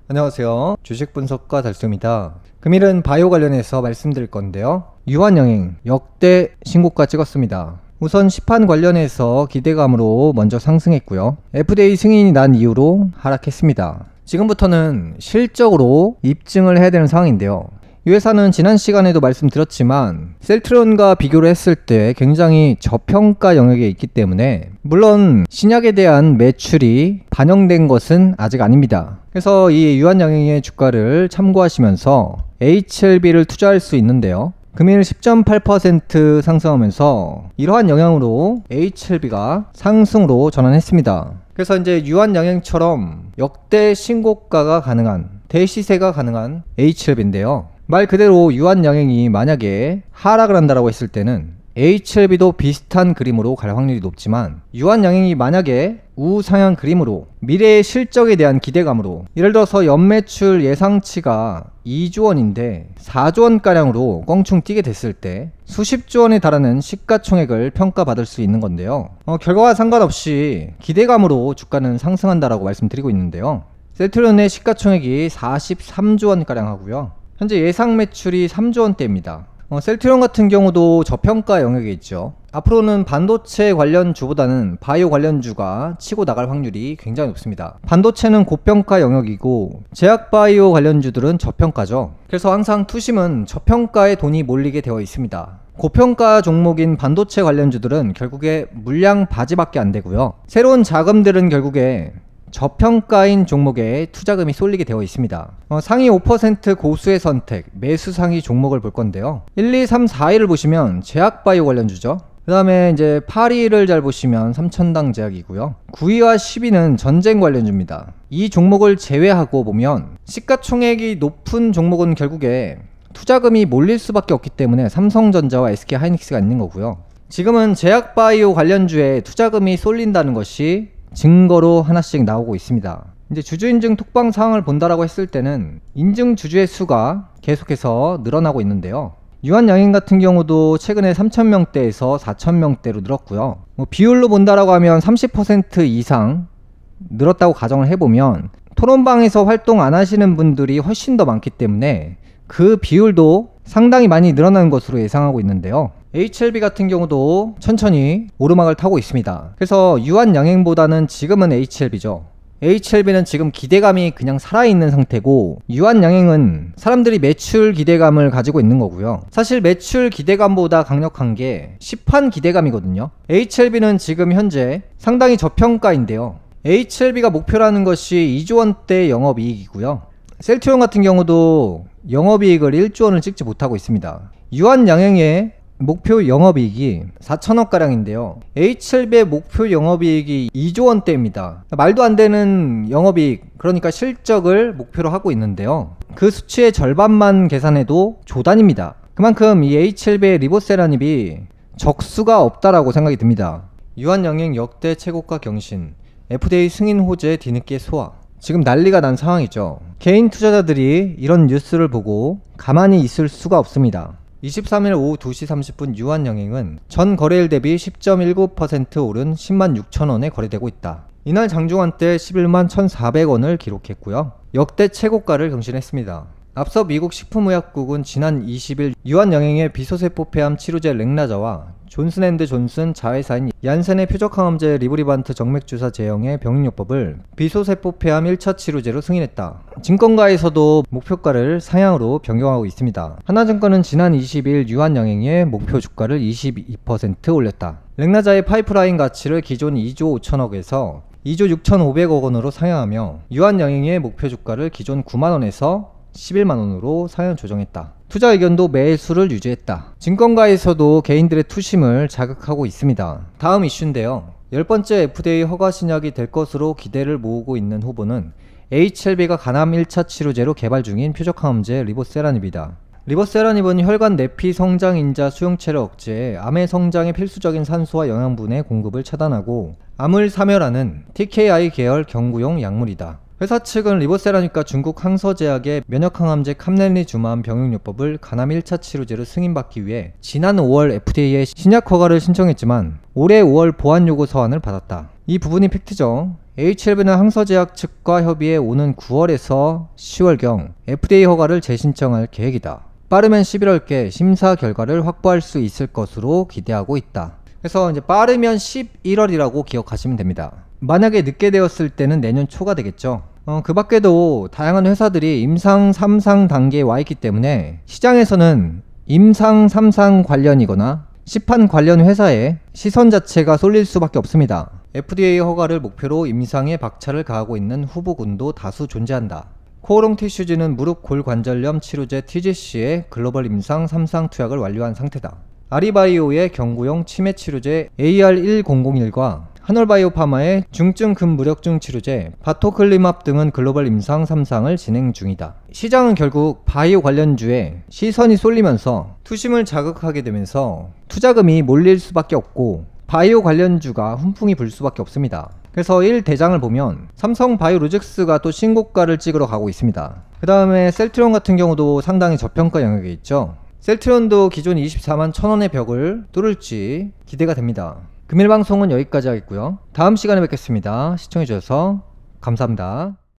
안녕하세요. 주식분석가 달수입니다. 금일은 바이오 관련해서 말씀드릴 건데요. 유한영행 역대 신고가 찍었습니다. 우선 시판 관련해서 기대감으로 먼저 상승했고요. FDA 승인이 난 이후로 하락했습니다. 지금부터는 실적으로 입증을 해야 되는 상황인데요. 이 회사는 지난 시간에도 말씀드렸지만 셀트리온과 비교를 했을 때 굉장히 저평가 영역에 있기 때문에 물론 신약에 대한 매출이 반영된 것은 아직 아닙니다. 그래서 이 유한영행의 주가를 참고하시면서 HLB를 투자할 수 있는데요. 금일 10.8% 상승하면서 이러한 영향으로 HLB가 상승으로 전환했습니다. 그래서 이제 유한영행처럼 역대 신고가가 가능한 대시세가 가능한 HLB인데요. 말 그대로 유한영행이 만약에 하락을 한다라고 했을 때는 HLB도 비슷한 그림으로 갈 확률이 높지만 유한영행이 만약에 우상향 그림으로 미래의 실적에 대한 기대감으로 예를 들어서 연매출 예상치가 2조 원인데 4조 원가량으로 껑충 뛰게 됐을 때 수십조 원에 달하는 시가총액을 평가받을 수 있는 건데요. 결과와 상관없이 기대감으로 주가는 상승한다라고 말씀드리고 있는데요. 셀트리온의 시가총액이 43조 원가량 하고요. 현재 예상 매출이 3조 원대입니다. 셀트리온 같은 경우도 저평가 영역에 있죠. 앞으로는 반도체 관련주보다는 바이오 관련주가 치고 나갈 확률이 굉장히 높습니다. 반도체는 고평가 영역이고 제약바이오 관련주들은 저평가죠. 그래서 항상 투심은 저평가에 돈이 몰리게 되어 있습니다. 고평가 종목인 반도체 관련주들은 결국에 물량 바지밖에 안 되고요. 새로운 자금들은 결국에 저평가인 종목에 투자금이 쏠리게 되어 있습니다. 상위 5% 고수의 선택, 매수 상위 종목을 볼 건데요. 1, 2, 3, 4위를 보시면 제약바이오 관련주죠. 그 다음에 이제 8위를 잘 보시면 삼천당 제약이고요. 9위와 10위는 전쟁 관련주입니다. 이 종목을 제외하고 보면 시가총액이 높은 종목은 결국에 투자금이 몰릴 수밖에 없기 때문에 삼성전자와 SK하이닉스가 있는 거고요. 지금은 제약바이오 관련주에 투자금이 쏠린다는 것이 증거로 하나씩 나오고 있습니다. 이제 주주 인증 톡방 상황을 본다라고 했을 때는 인증 주주의 수가 계속해서 늘어나고 있는데요. 유한영행 같은 경우도 최근에 3,000명대에서 4,000명대로 늘었고요. 비율로 본다라고 하면 30% 이상 늘었다고 가정을 해보면 토론방에서 활동 안 하시는 분들이 훨씬 더 많기 때문에 그 비율도 상당히 많이 늘어나는 것으로 예상하고 있는데요. HLB 같은 경우도 천천히 오르막을 타고 있습니다. 그래서 유한영행보다는 지금은 HLB죠. HLB는 지금 기대감이 그냥 살아있는 상태고 유한영행은 사람들이 매출 기대감을 가지고 있는 거고요. 사실 매출 기대감보다 강력한 게 시판 기대감이거든요. HLB는 지금 현재 상당히 저평가인데요. HLB가 목표라는 것이 2조 원대 영업이익이고요. 셀트리온 같은 경우도 영업이익을 1조 원을 찍지 못하고 있습니다. 유한영행의 목표 영업이익이 4천억가량인데요. HLB의 목표 영업이익이 2조 원대입니다. 말도 안 되는 영업이익, 그러니까 실적을 목표로 하고 있는데요. 그 수치의 절반만 계산해도 조단입니다. 그만큼 이 HLB의 리보세라닙이 적수가 없다라고 생각이 듭니다. 유한영행 역대 최고가 경신, FDA 승인 호재 뒤늦게 소화. 지금 난리가 난 상황이죠. 개인 투자자들이 이런 뉴스를 보고 가만히 있을 수가 없습니다. 23일 오후 2시 30분 유한영행은 전 거래일 대비 10.19% 오른 10만 6천원에 거래되고 있다. 이날 장중한 때 11만 1,400원을 기록했고요. 역대 최고가를 경신했습니다. 앞서 미국 식품의약국은 지난 20일 유한영행의 비소세포 폐암 치료제 렉나자와 존슨앤드존슨 자회사인 얀센의 표적항암제 리브리반트 정맥주사 제형의 병용요법을 비소세포 폐암 1차 치료제로 승인했다. 증권가에서도 목표가를 상향으로 변경하고 있습니다. 하나증권은 지난 20일 유한영행의 목표 주가를 22% 올렸다. 렉나자의 파이프라인 가치를 기존 2조 5천억에서 2조 6,500억 원으로 상향하며 유한영행의 목표 주가를 기존 9만원에서 11만원으로 상향 조정했다. 투자 의견도 매수를 유지했다. 증권가에서도 개인들의 투심을 자극하고 있습니다. 다음 이슈인데요. 10번째 FDA 허가 신약이 될 것으로 기대를 모으고 있는 후보는 HLB가 간암 1차 치료제로 개발 중인 표적항암제 리보세라닙이다. 리보세라닙은 혈관 내피 성장 인자 수용체를 억제해 암의 성장에 필수적인 산소와 영양분의 공급을 차단하고 암을 사멸하는 TKI 계열 경구용 약물이다. 회사 측은 리보세라니까 중국 항서제약의 면역항암제 캄렐리주만 병용요법을 간암 1차 치료제로 승인받기 위해 지난 5월 FDA에 신약 허가를 신청했지만 올해 5월 보안 요구 서한을 받았다. 이 부분이 팩트죠. H11은 항서제약 측과 협의해 오는 9월에서 10월경 FDA 허가를 재신청할 계획이다. 빠르면 11월께 심사 결과를 확보할 수 있을 것으로 기대하고 있다. 그래서 이제 빠르면 11월이라고 기억하시면 됩니다. 만약에 늦게 되었을 때는 내년 초가 되겠죠. 그 밖에도 다양한 회사들이 임상 3상 단계에 와 있기 때문에 시장에서는 임상 3상 관련이거나 시판 관련 회사에 시선 자체가 쏠릴 수밖에 없습니다. FDA 허가를 목표로 임상에 박차를 가하고 있는 후보군도 다수 존재한다. 코오롱 티슈즈는 무릎 골관절염 치료제 TGC의 글로벌 임상 3상 투약을 완료한 상태다. 아리바이오의 경구용 치매 치료제 AR1001과 한올바이오파마의 중증 근무력증 치료제 바토클리맙 등은 글로벌 임상 3상을 진행 중이다. 시장은 결국 바이오 관련주에 시선이 쏠리면서 투심을 자극하게 되면서 투자금이 몰릴 수밖에 없고 바이오 관련주가 훈풍이 불 수밖에 없습니다. 그래서 1대장을 보면 삼성바이오로직스가 또 신고가를 찍으러 가고 있습니다. 그 다음에 셀트리온 같은 경우도 상당히 저평가 영역에 있죠. 셀트리온도 기존 24만 1,000원의 벽을 뚫을지 기대가 됩니다. 금일 방송은 여기까지 하겠고요. 다음 시간에 뵙겠습니다. 시청해주셔서 감사합니다.